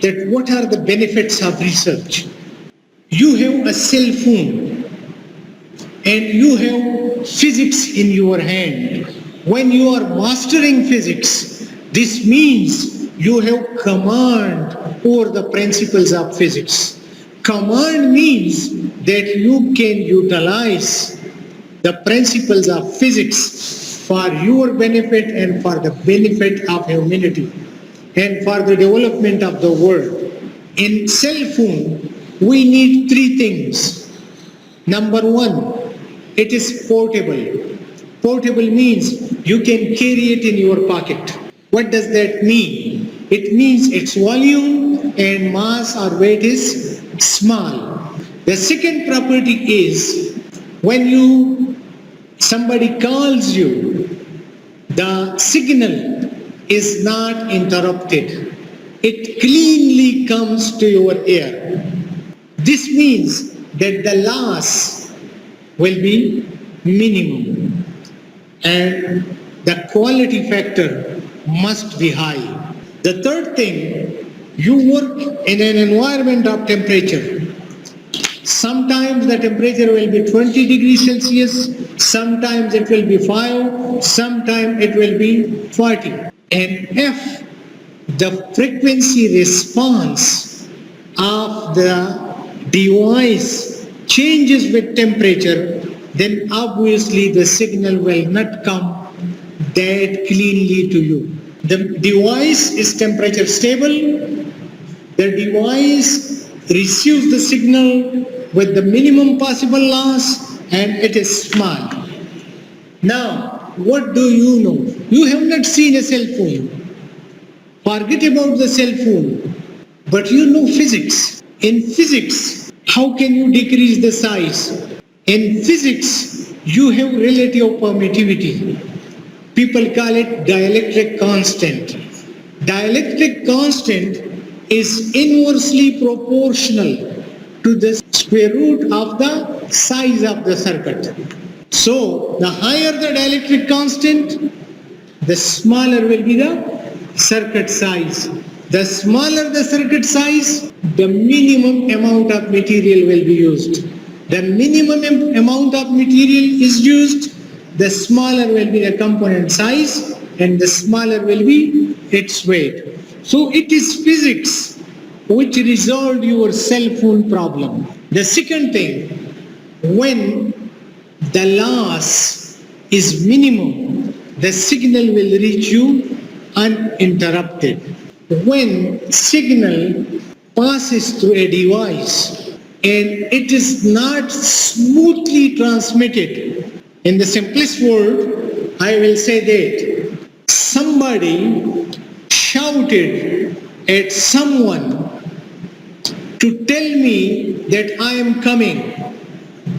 that what are the benefits of research. You have a cell phone and you have physics in your hand. When you are mastering physics, this means you have command over the principles of physics. Command means that you can utilize the principles of physics for your benefit and for the benefit of humanity and for the development of the world. In cell phone, we need three things. Number one, it is portable. Portable means you can carry it in your pocket. What does that mean? It means its volume and mass or weight is small. The second property is when somebody calls you, the signal is not interrupted. It cleanly comes to your ear. This means that the loss will be minimum and the quality factor must be high. The third thing, you work in an environment of temperature. Sometimes the temperature will be 20 degrees Celsius, sometimes it will be 5, sometimes it will be 40. And if the frequency response of the device changes with temperature, then obviously the signal will not come that cleanly to you. The device is temperature stable, the device receives the signal with the minimum possible loss and it is small. Now, what do you know? You have not seen a cell phone. Forget about the cell phone, but you know physics. In physics, how can you decrease the size? In physics, you have relative permittivity. People call it dielectric constant. Dielectric constant is inversely proportional to the square root of the size of the circuit. So, the higher the dielectric constant, the smaller will be the circuit size. The smaller the circuit size, the minimum amount of material will be used. The minimum amount of material is used, the smaller will be the component size and the smaller will be its weight. So it is physics which resolved your cell phone problem. The second thing, when the loss is minimum, the signal will reach you uninterrupted. When signal passes through a device and it is not smoothly transmitted, in the simplest word, I will say that somebody shouted at someone to tell me that I am coming,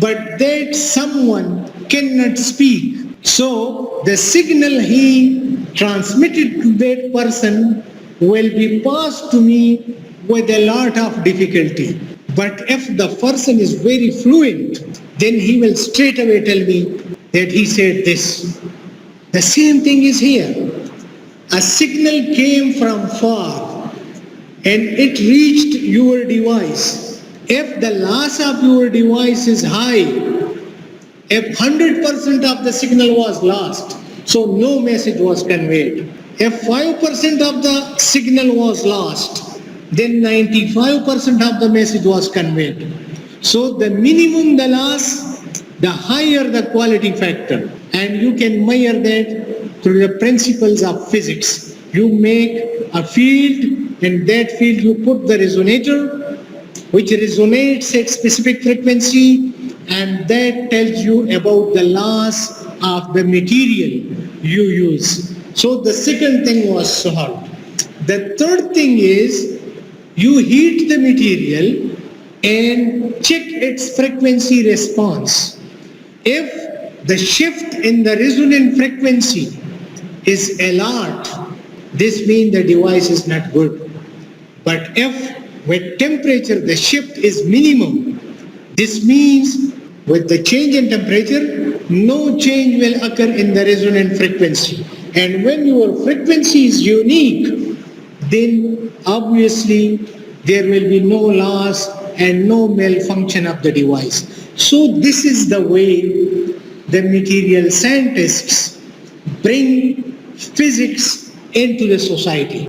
but that someone cannot speak. So the signal he transmitted to that person will be passed to me with a lot of difficulty. But if the person is very fluent, then he will straight away tell me that he said this. The same thing is here. A signal came from far and it reached your device. If the loss of your device is high, if 100% of the signal was lost, so no message was conveyed. If 5% of the signal was lost, then 95% of the message was conveyed. So the minimum the loss, the higher the quality factor. And you can measure that through the principles of physics. You make a field, in that field you put the resonator, which resonates at specific frequency, and that tells you about the loss of the material you use. So the second thing was solved. The third thing is you heat the material and check its frequency response. If the shift in the resonant frequency is a lot, this means the device is not good. But if with temperature the shift is minimum, this means with the change in temperature, no change will occur in the resonant frequency. And when your frequency is unique, then obviously there will be no loss and no malfunction of the device. So this is the way the material scientists bring physics into the society.